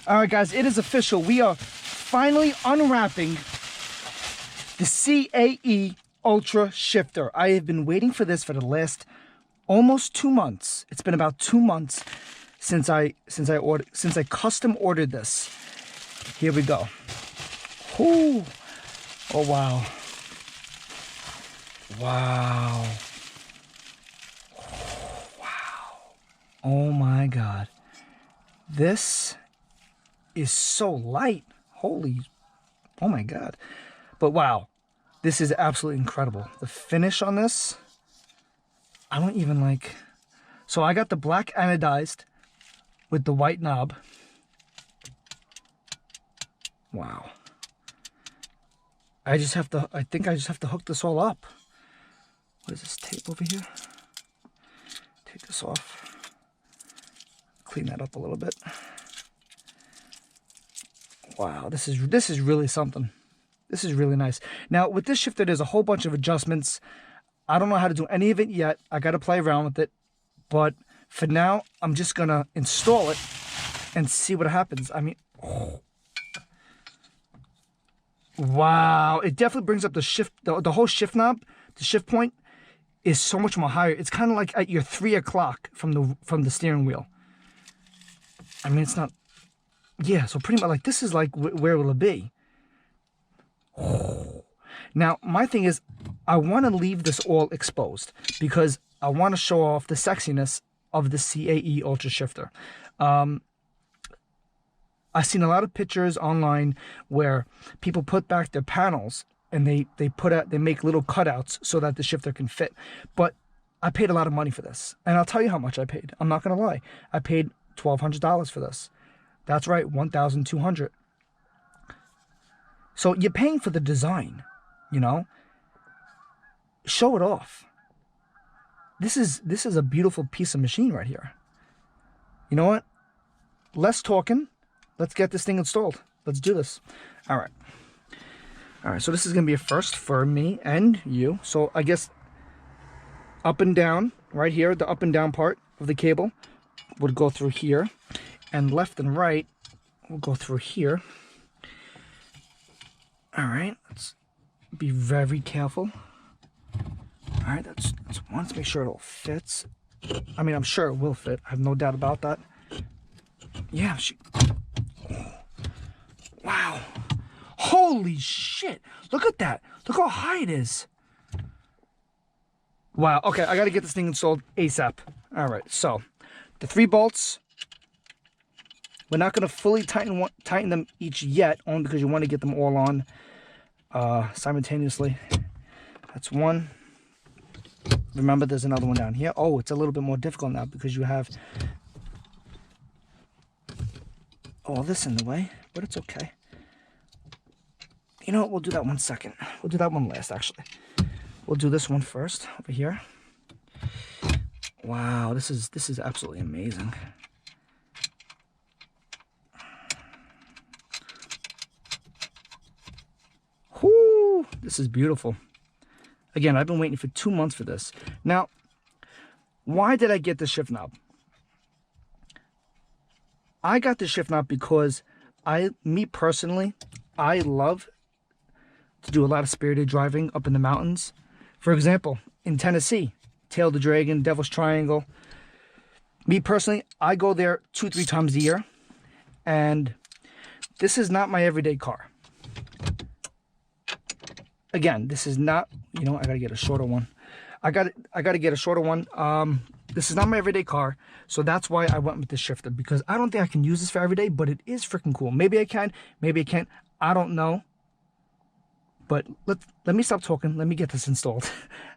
All right, guys, it is official. We are finally unwrapping the CAE Ultra Shifter. I have been waiting for this for the last almost 2 months. It's been about 2 months since I custom ordered this. Here we go. Ooh. Oh wow. Wow. Wow. Oh my God. This is so light. Holy, oh my God. But wow, this is absolutely incredible. The finish on this, I don't even like. So I got the black anodized with the white knob. Wow. I think I just have to hook this all up. What is this tape over here? Take this off. Clean that up a little bit. Wow, this is really something. This is really nice. Now, with this shifter, there's a whole bunch of adjustments. I don't know how to do any of it yet. I got to play around with it. But for now, I'm just going to install it and see what happens. I mean, oh. Wow. It definitely brings up the shift, the whole shift knob. The shift point is so much more higher. It's kind of like at your 3 o'clock from the steering wheel. I mean, it's not. Yeah, so pretty much like this is like where will it be? Now, my thing is I want to leave this all exposed because I want to show off the sexiness of the CAE Ultra Shifter. I've seen a lot of pictures online where people put back their panels and they make little cutouts so that the shifter can fit. But I paid a lot of money for this. And I'll tell you how much I paid. I'm not going to lie. I paid $1,200 for this. That's right, $1,200. So you're paying for the design, you know? Show it off. This is a beautiful piece of machine right here. You know what? Less talking. Let's get this thing installed. Let's do this. All right. All right, so this is going to be a first for me and you. So I guess up and down, right here, the up and down part of the cable would go through here. And left and right will go through here. All right, let's be very careful. All right, that's one. Let's make sure it all fits. I mean, I'm sure it will fit. I have no doubt about that. Yeah, wow. Holy shit. Look at that. Look how high it is. Wow. Okay, I got to get this thing installed ASAP. All right, so the 3 bolts. We're not going to fully tighten them each yet, only because you want to get them all on simultaneously. That's one. Remember, there's another one down here. Oh, it's a little bit more difficult now because you have all this in the way, but it's okay. You know what? We'll do that one second. We'll do that one last, actually. We'll do this one first over here. Wow, this is absolutely amazing. Whoo, this is beautiful. Again, I've been waiting for 2 months for this. Now, why did I get the shift knob? I got the shift knob because me personally, I love to do a lot of spirited driving up in the mountains. For example, in Tennessee, Tail the Dragon, Devil's Triangle. Me personally, I go there 2-3 times a year. And this is not my everyday car. Again, this is not, you know, I gotta get a shorter one. I gotta get a shorter one. This is not my everyday car, so that's why I went with the shifter, because I don't think I can use this for every day, but it is freaking cool. Maybe I can, maybe I can't. I don't know. But let me stop talking. Let me get this installed.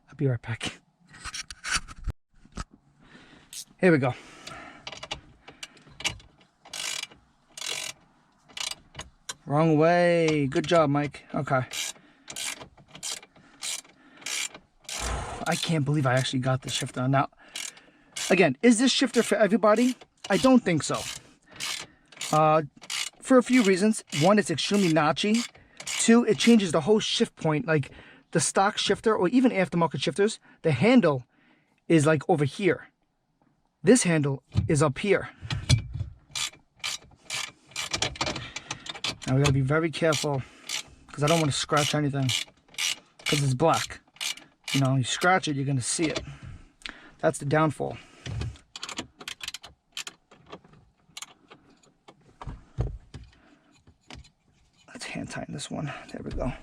I'll be right back. Here we go. Wrong way. Good job, Mike. Okay. I can't believe I actually got the shifter. Now, again, is this shifter for everybody? I don't think so. For a few reasons. One, it's extremely notchy. 2, it changes the whole shift point. Like the stock shifter or even aftermarket shifters, the handle is like over here. This handle is up here. Now we gotta be very careful because I don't want to scratch anything because it's black. You know, you scratch it, you're gonna see it. That's the downfall. Let's hand tighten this one. There we go.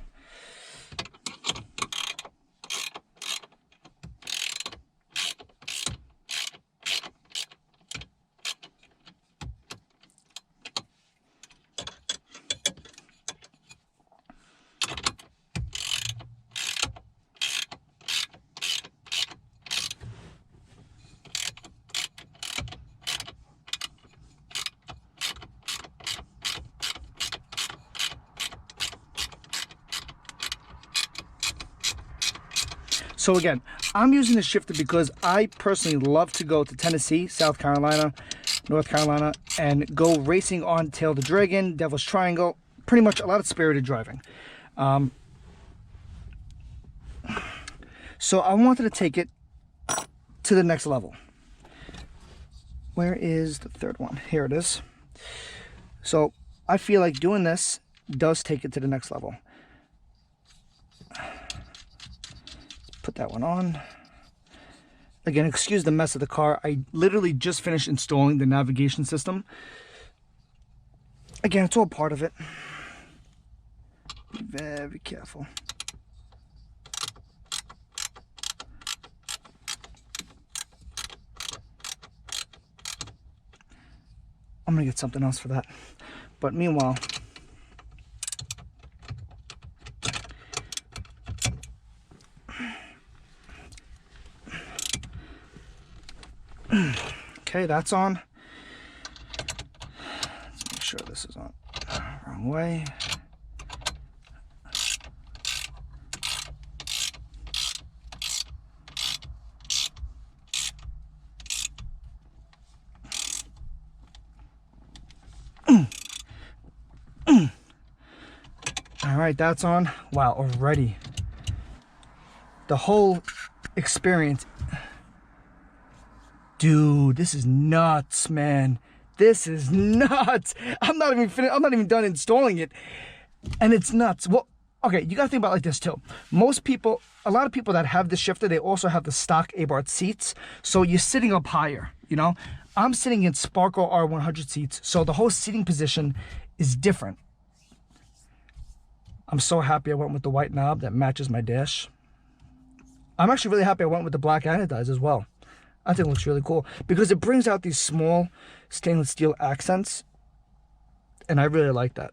So again, I'm using the shifter because I personally love to go to Tennessee, South Carolina, North Carolina, and go racing on Tail of the Dragon, Devil's Triangle, pretty much a lot of spirited driving. So I wanted to take it to the next level. Where is the third one? Here it is. So I feel like doing this does take it to the next level. Put that one on. Again, excuse the mess of the car. I literally just finished installing the navigation system. Again, it's all part of it. Be very careful. I'm gonna get something else for that. But meanwhile, okay, that's on. Let's make sure this is on. Wrong way. All right, that's on. Wow, already. The whole experience. Dude, this is nuts, man. This is nuts. I'm not even done installing it, and it's nuts. Well, okay, you gotta think about it like this too. Most people, a lot of people that have the shifter, they also have the stock Abarth seats, so you're sitting up higher. You know, I'm sitting in Sparkle R100 seats, so the whole seating position is different. I'm so happy I went with the white knob that matches my dash. I'm actually really happy I went with the black anodized as well. I think it looks really cool because it brings out these small stainless steel accents, and I really like that.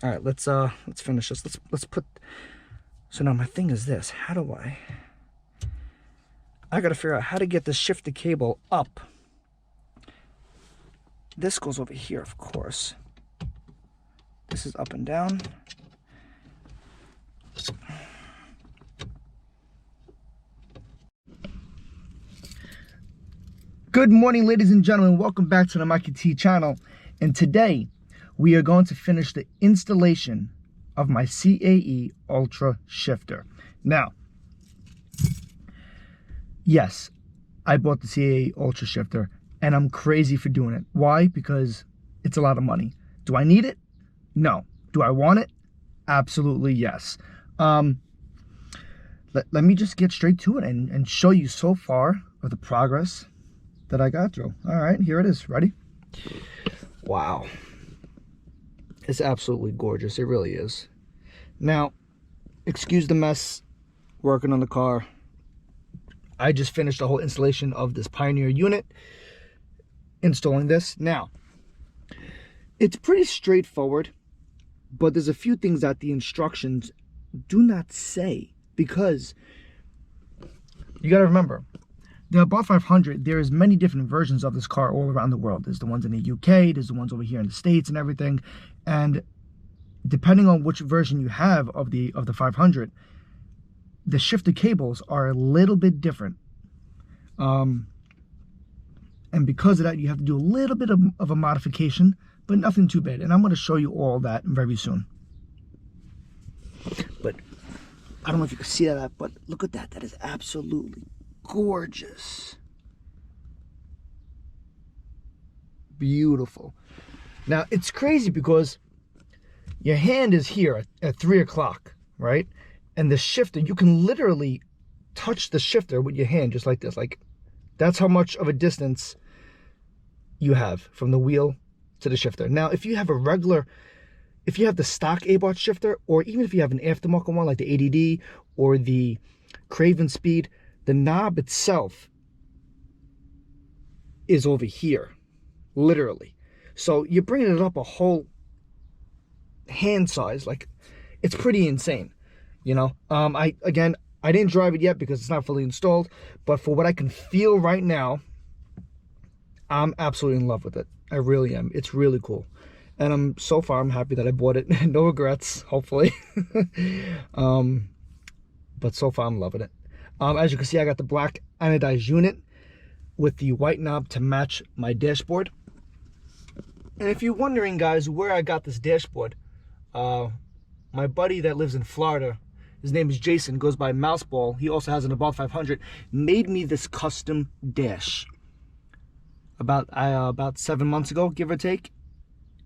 All right, let's finish this. Let's put. So now my thing is this: how do I gotta figure out how to get the shifter cable up. This goes over here, of course. This is up and down. Good morning, ladies and gentlemen. Welcome back to the Mikey T channel. And today we are going to finish the installation of my CAE Ultra Shifter. Now, yes, I bought the CAE Ultra Shifter and I'm crazy for doing it. Why? Because it's a lot of money. Do I need it? No. Do I want it? Absolutely yes. Let me just get straight to it and show you so far of the progress that I got through. All right, here it is. Ready? Wow. It's absolutely gorgeous. It really is. Now, excuse the mess working on the car. I just finished the whole installation of this Pioneer unit, installing this. Now, it's pretty straightforward, but there's a few things that the instructions do not say, because you got to remember, the Abarth 500, there's many different versions of this car all around the world. There's the ones in the UK, there's the ones over here in the States and everything. And depending on which version you have of the 500, the shifter cables are a little bit different. And because of that, you have to do a little bit of a modification, but nothing too bad. And I'm going to show you all that very soon. But I don't know if you can see that, but look at that. That is absolutely gorgeous. Beautiful. Now, it's crazy because your hand is here at 3 o'clock, right? And the shifter, you can literally touch the shifter with your hand just like this. Like, that's how much of a distance you have from the wheel to the shifter. Now, if you have if you have the stock Abarth shifter, or even if you have an aftermarket one like the ADD or the Craven Speed, the knob itself is over here, literally. So you're bringing it up a whole hand size. Like, it's pretty insane, you know. I didn't drive it yet because it's not fully installed, but for what I can feel right now, I'm absolutely in love with it. I really am. It's really cool. And so far I'm happy that I bought it. No regrets, hopefully. But so far I'm loving it. As you can see, I got the black anodized unit with the white knob to match my dashboard. And if you're wondering, guys, where I got this dashboard, my buddy that lives in Florida, his name is Jason, goes by Mouseball. He also has an Abarth 500, made me this custom dash about 7 months ago, give or take.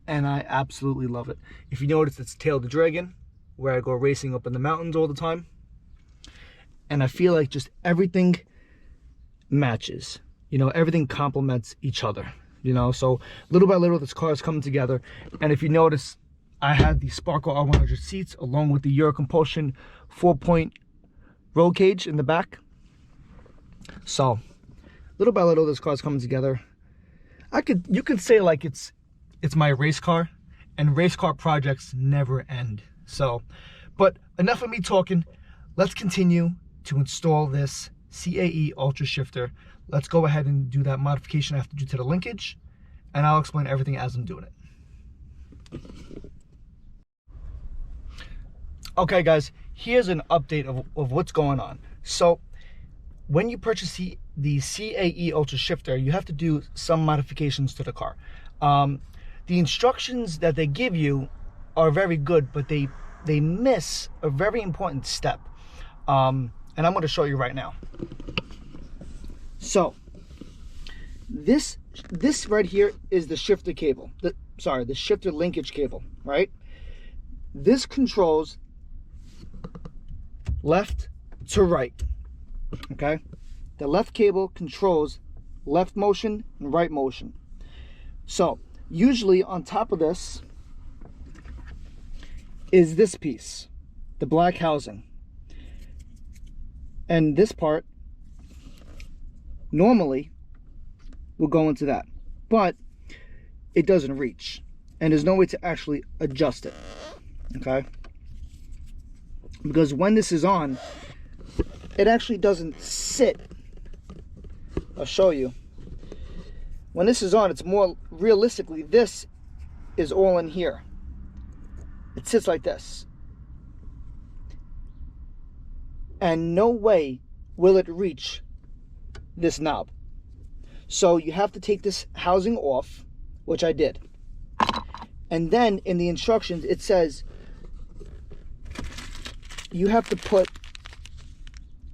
And I absolutely love it. If you notice, it's Tail the Dragon, where I go racing up in the mountains all the time. And I feel like just everything matches. You know, everything complements each other. You know, so little by little, this car is coming together. And if you notice, I had the Sparkle R100 seats along with the Euro Compulsion 4-point roll cage in the back. So little by little, this car is coming together. You could say like it's my race car, and race car projects never end. So, but enough of me talking. Let's continue to install this CAE Ultra Shifter. Let's go ahead and do that modification I have to do to the linkage, and I'll explain everything as I'm doing it. Okay, guys, here's an update of what's going on. So, when you purchase the CAE Ultra Shifter, you have to do some modifications to the car. The instructions that they give you are very good, but they miss a very important step. And I'm going to show you right now. So this right here is the shifter cable. The shifter linkage cable, right? This controls left to right. Okay? The left cable controls left motion and right motion. So usually on top of this is this piece, the black housing. And this part normally will go into that, but it doesn't reach, and there's no way to actually adjust it, okay? Because when this is on, it actually doesn't sit. I'll show you. When this is on, it's more realistically, this is all in here. It sits like this. And no way will it reach this knob. So you have to take this housing off, which I did. And then in the instructions, it says you have to put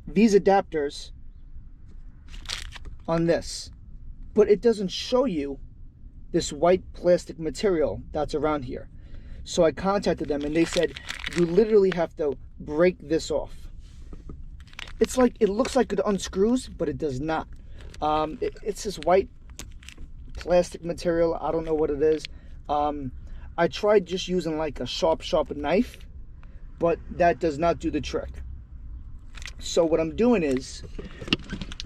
these adapters on this. But it doesn't show you this white plastic material that's around here. So I contacted them and they said, you literally have to break this off. It's like, it looks like it unscrews, but it does not. It's this white plastic material. I don't know what it is. I tried just using like a sharp knife, but that does not do the trick. So what I'm doing is,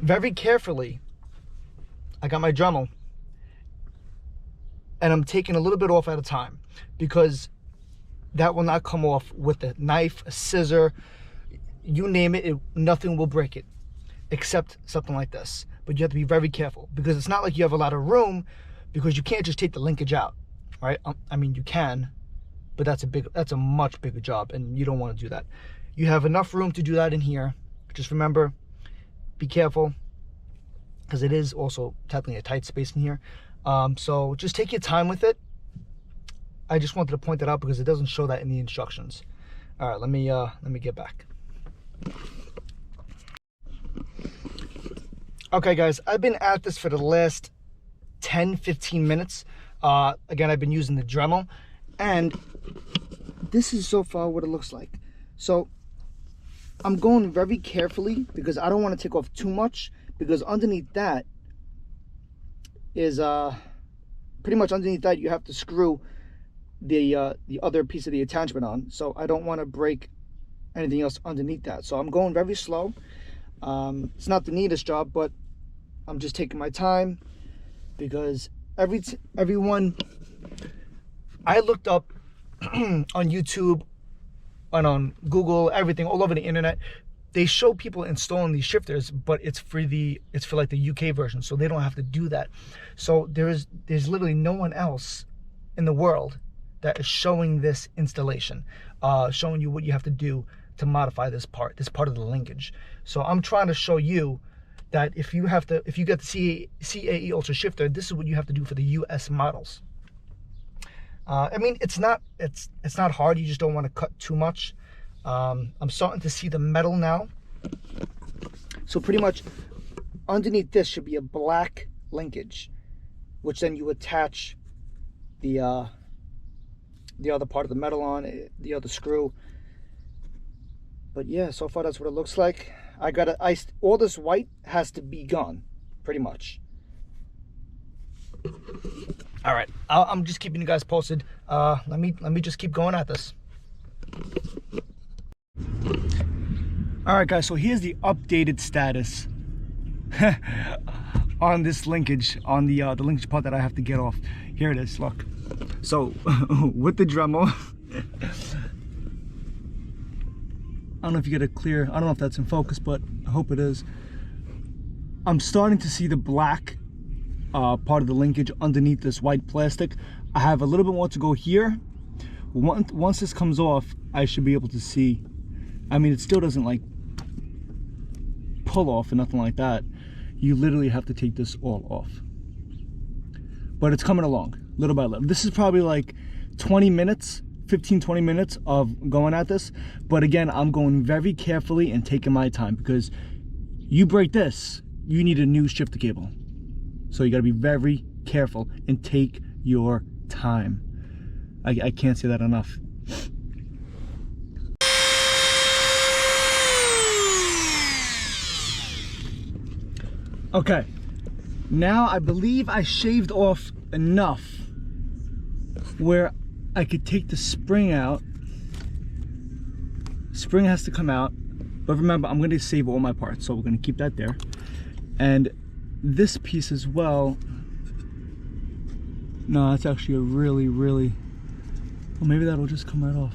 very carefully, I got my Dremel, and I'm taking a little bit off at a time, because that will not come off with a knife, a scissor, you name it, nothing will break it, except something like this. But you have to be very careful, because it's not like you have a lot of room, because you can't just take the linkage out, right? I mean, you can, but that's a much bigger job, and you don't want to do that. You have enough room to do that in here. Just remember, be careful, because it is also technically a tight space in here. So just take your time with it. I just wanted to point that out because it doesn't show that in the instructions. All right, let me get back. Okay, guys, I've been at this for the last 10-15 minutes. Again, I've been using the Dremel, and this is so far what it looks like. So I'm going very carefully because I don't want to take off too much, because underneath that is pretty much underneath that you have to screw the other piece of the attachment on. So I don't want to break anything else underneath that. So I'm going very slow. It's not the neatest job, but I'm just taking my time, because everyone I looked up on YouTube and on Google, everything all over the internet, they show people installing these shifters, but it's for like the UK version, so they don't have to do that. So there's literally no one else in the world that is showing this installation, showing you what you have to do to modify this part of the linkage. So I'm trying to show you that if you get the CAE Ultra Shifter, this is what you have to do for the US models. I mean, it's not hard. You just don't want to cut too much. I'm starting to see the metal now. So pretty much underneath this should be a black linkage, which then you attach the other part of the metal on, the other screw. But yeah, so far that's what it looks like. All this white has to be gone, pretty much. All right, I'm just keeping you guys posted. Let me just keep going at this. All right, guys. So here's the updated status on this linkage, on the linkage part that I have to get off. Here it is. Look. So with the Dremel, I don't know if you get a clear. I don't know if that's in focus, but I hope it is. I'm starting to see the black part of the linkage underneath this white plastic. I have a little bit more to go here. Once this comes off, I should be able to see. I mean, it still doesn't like pull off or nothing like that. You literally have to take this all off. But it's coming along little by little. This is probably like 20 minutes, 15-20 minutes of going at this. But again, I'm going very carefully and taking my time, because you break this, you need a new shifter cable. So you got to be very careful and take your time. I can't say that enough. Okay, now I believe I shaved off enough where I could take the spring out. Spring has to come out, but remember, I'm going to save all my parts, so we're going to keep that there. And this piece as well. No, that's actually a really, well, maybe that'll just come right off.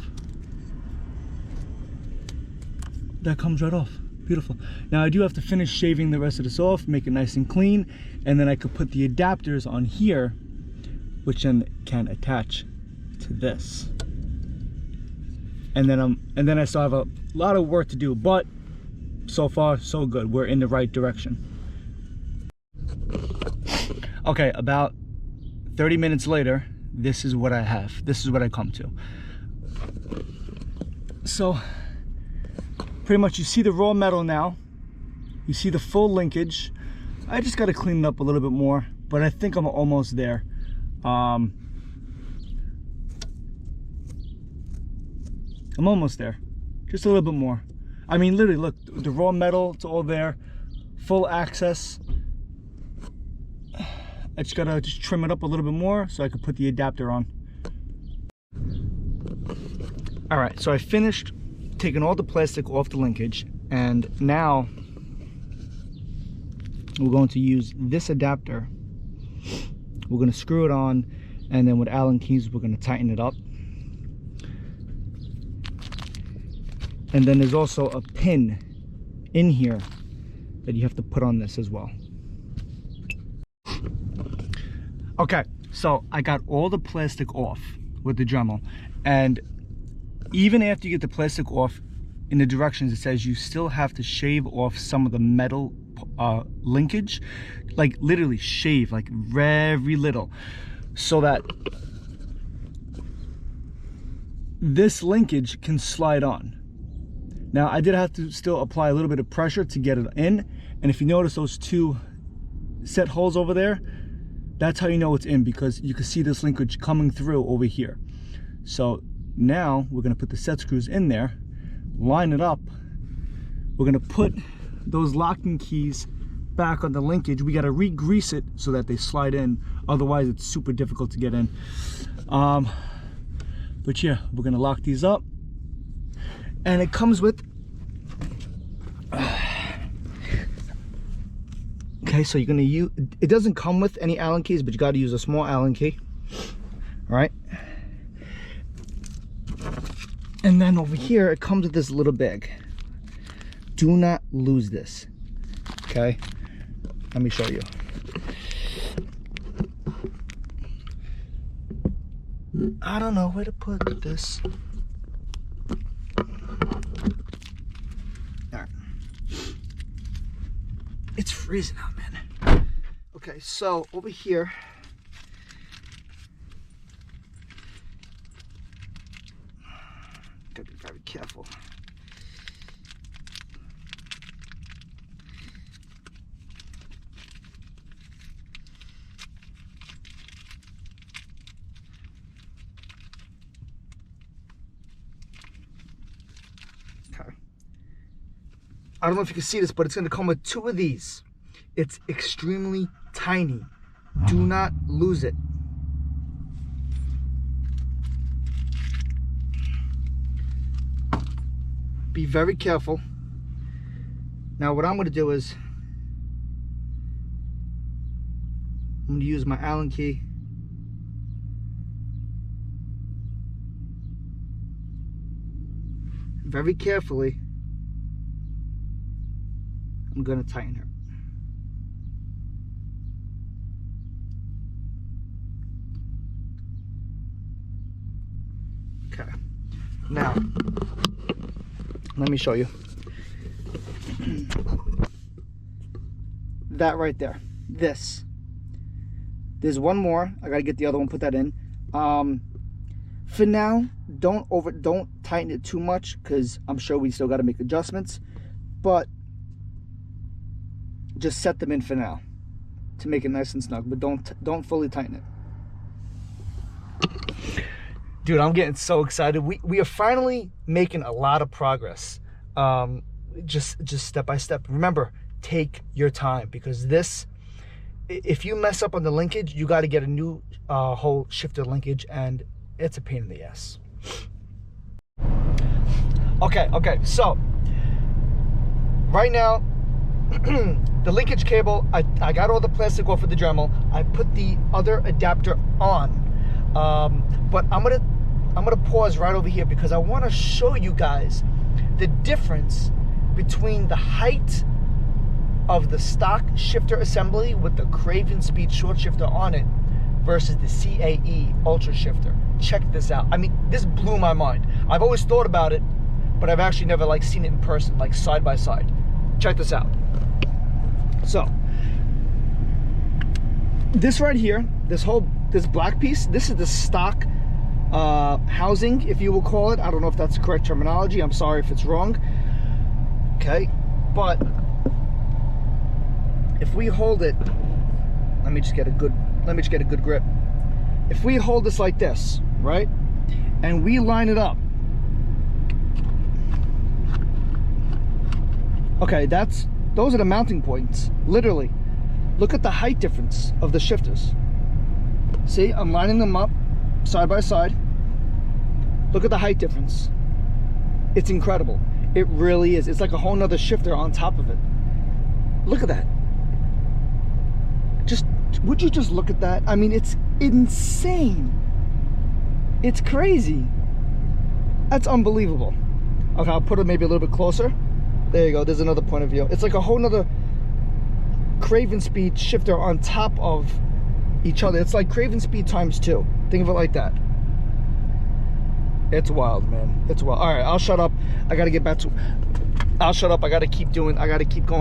That comes right off. Beautiful. Now I do have to finish shaving the rest of this off, make it nice and clean, and then I could put the adapters on here, which then can attach to this. And then I still have a lot of work to do, but so far so good. We're in the right direction. Okay, about 30 minutes later, this is what I have. This is what I come to. So pretty much you see the raw metal now. You see the full linkage. I just got to clean it up a little bit more, but I think I'm almost there. I'm almost there. Just a little bit more. I mean, literally, look, the raw metal, it's all there. Full access. I just gotta trim it up a little bit more so I can put the adapter on. All right, so I finished taking all the plastic off the linkage, and now we're going to use this adapter. We're going to screw it on, and then with Allen keys we're going to tighten it up. And then there's also a pin in here that you have to put on this as well. Okay, so I got all the plastic off with the Dremel, and even after you get the plastic off, in the directions it says you still have to shave off some of the metal linkage, like literally shave, like very little, so that this linkage can slide on. Now I did have to still apply a little bit of pressure to get it in, and if you notice those two set holes over there, That's how you know it's in, because you can see this linkage coming through over here. So now we're going to put the set screws in there, line it up. We're going to put those locking keys back on the linkage. We got to re-grease it so that they slide in, otherwise it's super difficult to get in. But yeah, we're going to lock these up, and it comes with okay, so you're going to use, it doesn't come with any Allen keys, but you got to use a small Allen key. All right, and then over here it comes with this little bag. Do not lose this. Okay, let me show you. I don't know where to put this. All right. It's freezing out, man. Okay, so over here, gotta be very careful. I don't know if you can see this, but it's going to come with 2 of these. It's extremely tiny. Do not lose it. Be very careful. Now what I'm going to do is I'm going to use my Allen key. Very carefully, I'm going to tighten her. Okay. Now, let me show you. That right there. This. There's one more. I got to get the other one, put that in. For now, don't tighten it too much, because I'm sure we still got to make adjustments. But just set them in for now to make it nice and snug, but don't fully tighten it. Dude, I'm getting so excited. We are finally making a lot of progress. Just step by step. Remember, take your time, because this, if you mess up on the linkage, you got to get a new whole shifter linkage, and it's a pain in the ass. Okay, so right now, the linkage cable, I got all the plastic off of the Dremel. I put the other adapter on, but I'm gonna pause right over here, because I want to show you guys the difference between the height of the stock shifter assembly with the Craven Speed short shifter on it versus the CAE Ultra Shifter. Check this out. I mean, this blew my mind. I've always thought about it, but I've actually never seen it in person, side by side. Check this out. So this right here, this black piece, this is the stock housing, if you will call it. I don't know if that's the correct terminology. I'm sorry if it's wrong. Okay, but if we hold it, let me just get a good grip. If we hold this like this, right, and we line it up, okay, those are the mounting points, literally. Look at the height difference of the shifters. See, I'm lining them up side by side. Look at the height difference. It's incredible. It really is. It's like a whole nother shifter on top of it. Look at that. Would you just look at that? I mean, it's insane. It's crazy. That's unbelievable. Okay, I'll put it maybe a little bit closer. There you go. There's another point of view. It's like a whole nother Craven Speed shifter on top of each other. It's like Craven Speed times 2. Think of it like that. It's wild, man. It's wild. All right, I'll shut up. I got to get back to... I'll shut up. I got to keep going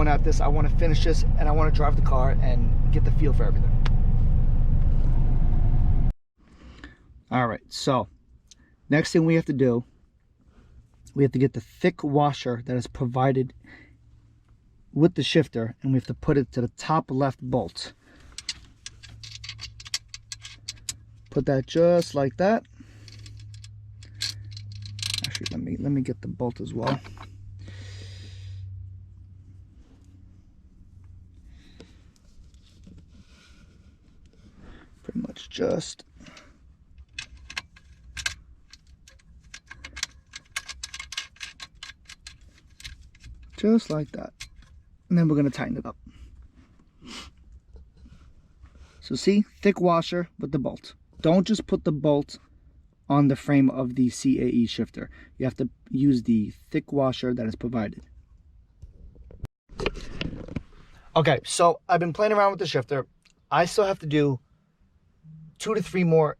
at this. I want to finish this, and I want to drive the car and get the feel for everything. All right, so next thing we have to do, we have to get the thick washer that is provided with the shifter, and we have to put it to the top left bolt. put that just like that. Actually, let me get the bolt as well. Pretty much just like that. And then we're going to tighten it up. So see, thick washer with the bolt. Don't just put the bolt on the frame of the CAE shifter. You have to use the thick washer that is provided. Okay, so I've been playing around with the shifter. I still have to do 2 to 3 more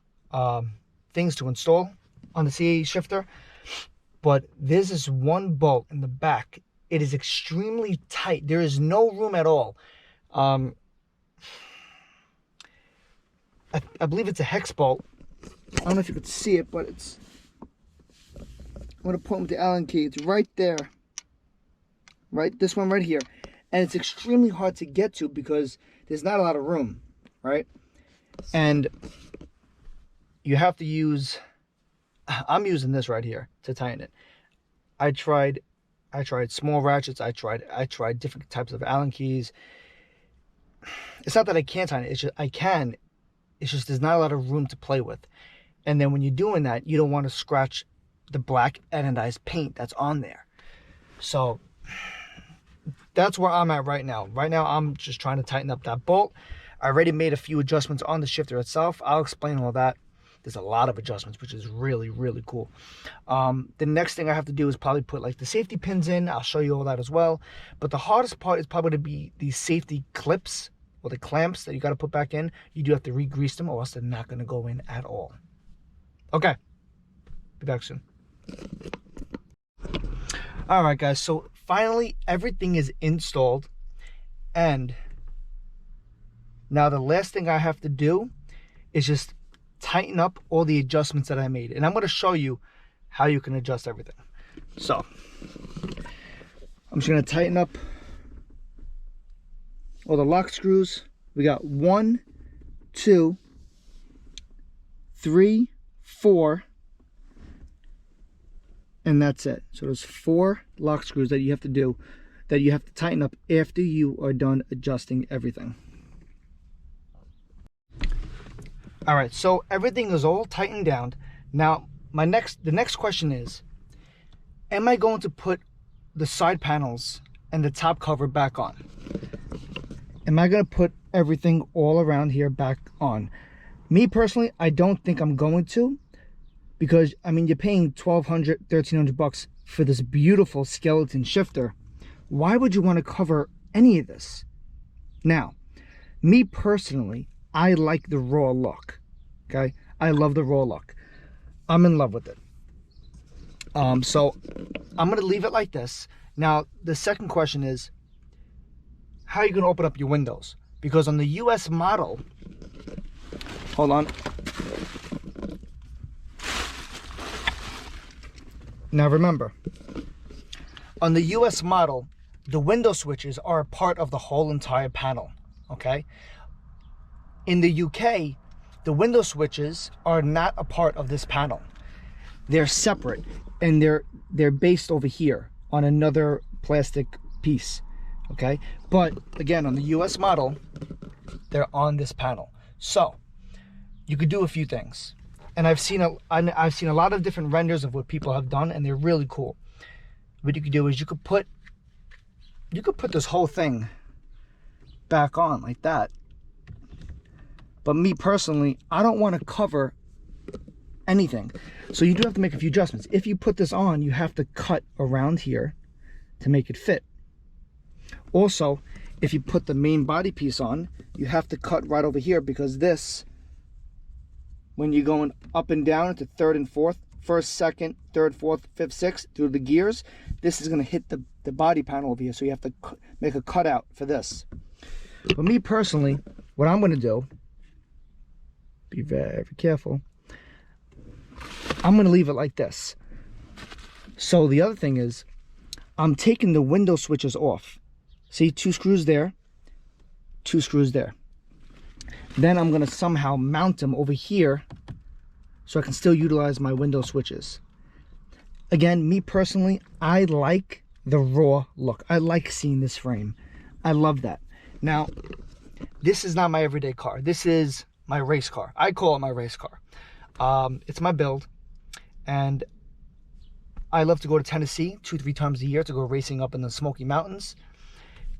things to install on the CAE shifter. But there's this one bolt in the back. It is extremely tight. There is no room at all. I believe it's a hex bolt. I don't know if you could see it, but it's... I'm going to point with the Allen key. It's right there. Right? This one right here. And it's extremely hard to get to because there's not a lot of room. Right? And you have to use... I'm using this right here to tighten it. I tried small ratchets. I tried different types of Allen keys. It's not that I can't tighten it. It's just I can. It's just there's not a lot of room to play with. And then when you're doing that, you don't want to scratch the black anodized paint that's on there. So that's where I'm at right now. Right now, I'm just trying to tighten up that bolt. I already made a few adjustments on the shifter itself. I'll explain all that. There's a lot of adjustments, which is really, really cool. The next thing I have to do is probably put like the safety pins in. I'll show you all that as well. But the hardest part is probably to be these safety clips or the clamps that you got to put back in. You do have to re-grease them or else they're not going to go in at all. Okay. Be back soon. All right, guys. So finally, everything is installed. And now the last thing I have to do is just tighten up all the adjustments that I made. And I'm going to show you how you can adjust everything. So I'm just going to tighten up all the lock screws. We got 1, 2, 3, 4, and that's it. So there's 4 lock screws that you have to do, that you have to tighten up after you are done adjusting everything. All right, so everything is all tightened down. Now, the next question is, am I going to put the side panels and the top cover back on? Am I going to put everything all around here back on? Me personally, I don't think I'm going to, because I mean, you're paying $1,200, $1,300 for this beautiful skeleton shifter. Why would you want to cover any of this? Now, me personally, I like the raw look. Okay, I love the raw look. I'm in love with it. So I'm gonna leave it like this. Now, the second question is, how are you gonna open up your windows? Because on the US model, hold on. Now remember, on the US model, the window switches are a part of the whole entire panel, okay? In the UK, the window switches are not a part of this panel. They're separate, and they're based over here on another plastic piece, okay? But again, on the US model, they're on this panel. So you could do a few things, and I've seen a lot of different renders of what people have done, and they're really cool. What you could do is you could put this whole thing back on like that. But me personally, I don't want to cover anything. So you do have to make a few adjustments. If you put this on, you have to cut around here to make it fit. Also, if you put the main body piece on, you have to cut right over here, because this, when you're going up and down into third and fourth, first, second, third, fourth, fifth, sixth, through the gears, this is going to hit the body panel over here. So you have to make a cutout for this. But me personally, what I'm going to do, be very careful, I'm going to leave it like this. So the other thing is, I'm taking the window switches off. See, 2 screws there, 2 screws there. Then I'm going to somehow mount them over here so I can still utilize my window switches. Again, me personally, I like the raw look. I like seeing this frame. I love that. Now, this is not my everyday car. This is my race car. I call it my race car. It's my build, and I love to go to Tennessee 2-3 times a year to go racing up in the Smoky Mountains.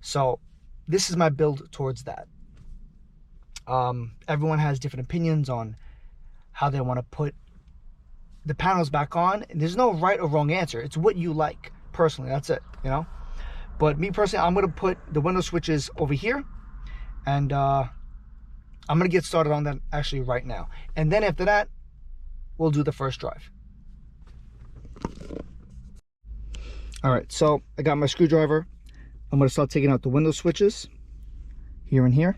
So this is my build towards that. Everyone has different opinions on how they want to put the panels back on. And there's no right or wrong answer. It's what you like personally. That's it, you know. But me personally, I'm going to put the window switches over here, and I'm going to get started on that actually right now. And then after that, we'll do the first drive. All right, so I got my screwdriver. I'm going to start taking out the window switches here and here,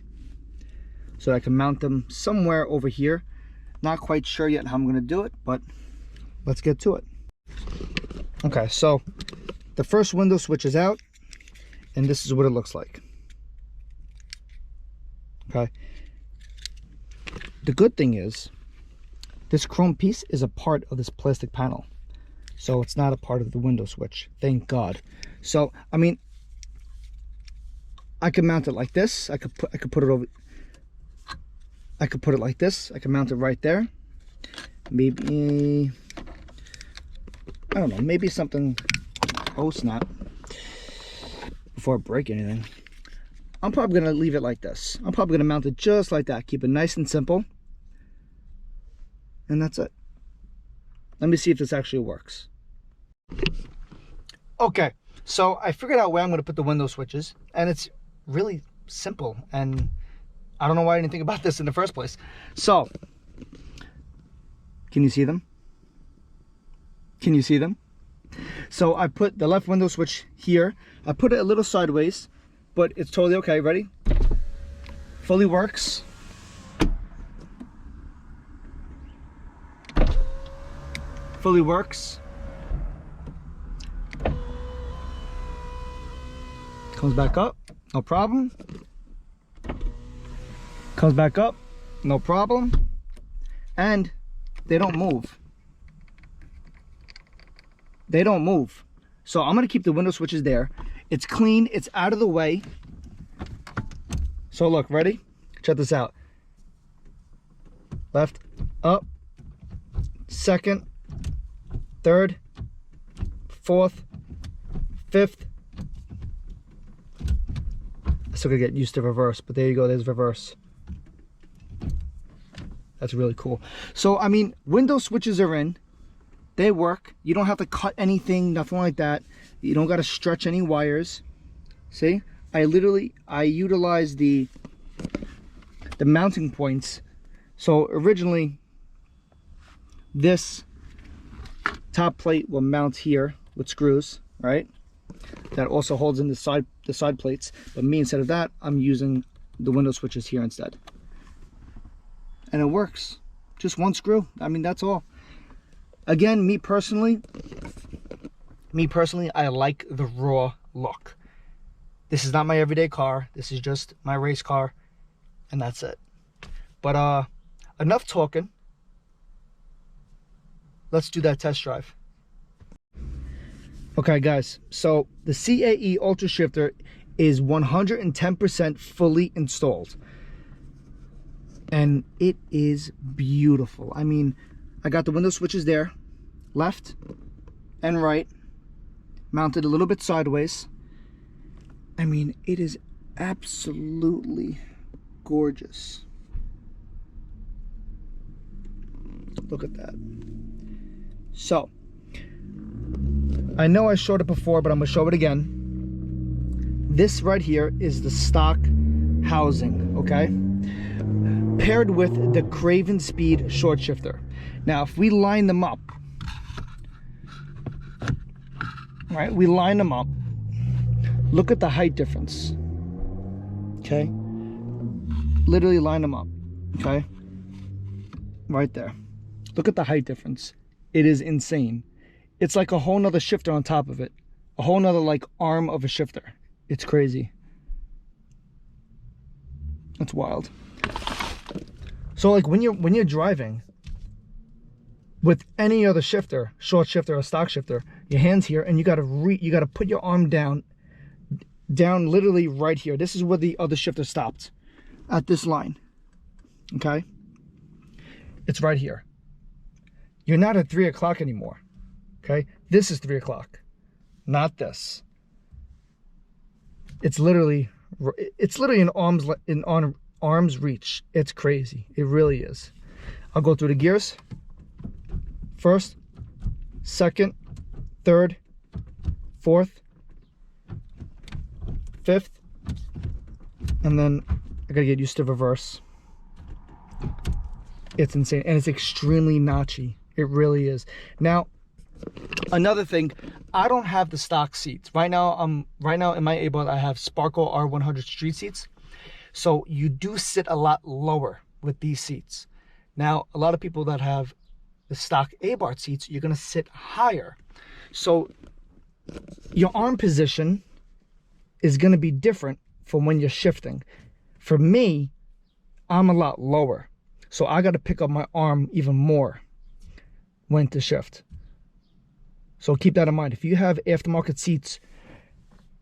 so I can mount them somewhere over here. Not quite sure yet how I'm going to do it, but let's get to it. Okay, so the first window switch is out, and this is what it looks like. Okay. The good thing is, this chrome piece is a part of this plastic panel, so it's not a part of the window switch. Thank God. So, I mean, I could mount it like this. I could put it over. I could put it like this. I can mount it right there. Maybe, I don't know, maybe something, oh snap, before I break anything. I'm probably going to leave it like this. I'm probably going to mount it just like that. Keep it nice and simple. And that's it. Let me see if this actually works. Okay, so I figured out where I'm going to put the window switches, and it's really simple, and I don't know why I didn't think about this in the first place. So, can you see them? Can you see them? So I put the left window switch here. I put it a little sideways, but it's totally okay. Ready? Fully works. Fully works. Comes back up, no problem. Comes back up, no problem. And they don't move. They don't move. So I'm gonna keep the window switches there. It's clean, it's out of the way. So look, ready? Check this out. Left, up, second, third, fourth, fifth. I still gotta get used to reverse, but there you go, there's reverse. That's really cool. So, I mean, window switches are in. They work. You don't have to cut anything, nothing like that. You don't gotta stretch any wires. See? I utilize the mounting points. So originally, this top plate will mount here with screws, right? That also holds in the side plates. But me, instead of that, I'm using the window switches here instead. And it works. Just one screw. I mean, that's all. Again, me personally, I like the raw look. This is not my everyday car. This is just my race car, and that's it. But enough talking. Let's do that test drive. Okay, guys. So the CAE Ultra Shifter is 110% fully installed, and it is beautiful. I mean, I got the window switches there, left and right, mounted a little bit sideways. I mean, it is absolutely gorgeous. Look at that. So, I know I showed it before, but I'm gonna show it again. This right here is the stock housing, okay? Paired with the Craven Speed short shifter. Now, if we line them up, right? We line them up. Look at the height difference. Okay? Literally line them up. Okay? Right there. Look at the height difference. It is insane. It's like a whole nother shifter on top of it. A whole nother like arm of a shifter. It's crazy. It's wild. So like when you're driving, With any other shifter, short shifter or stock shifter, your hand's here, and you gotta put your arm down literally right here. This is where the other shifter stopped, at this line. Okay, it's right here. You're not at 3 o'clock anymore. Okay, this is 3 o'clock, not this. It's literally in arm's reach. It's crazy. It really is. I'll go through the gears. First, second, third, fourth, fifth, and then I gotta get used to reverse. It's insane, and it's extremely notchy. It really is. Now, another thing, I don't have the stock seats right now. In my Abarth, I have Sparkle R100 street seats, so you do sit a lot lower with these seats. Now, a lot of people that have the stock Abarth seats, you're gonna sit higher, so your arm position is gonna be different from when you're shifting. For me, I'm a lot lower, so I got to pick up my arm even more when to shift. So keep that in mind. If you have aftermarket seats,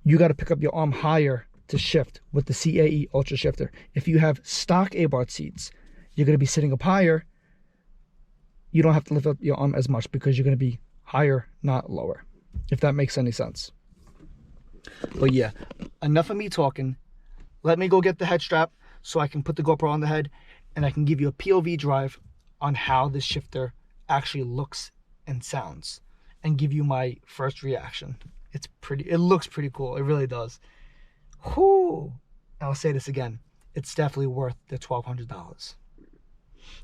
you got to pick up your arm higher to shift with the CAE Ultra Shifter. If you have stock Abarth seats, you're going to be sitting up higher. You don't have to lift up your arm as much because you're going to be higher, not lower, if that makes any sense. But yeah, enough of me talking. Let me go get the head strap so I can put the GoPro on the head, and I can give you a POV drive on how this shifter actually looks and sounds, and give you my first reaction. It looks pretty cool. It really does. Whoo! I'll say this again. It's definitely worth the $1,200.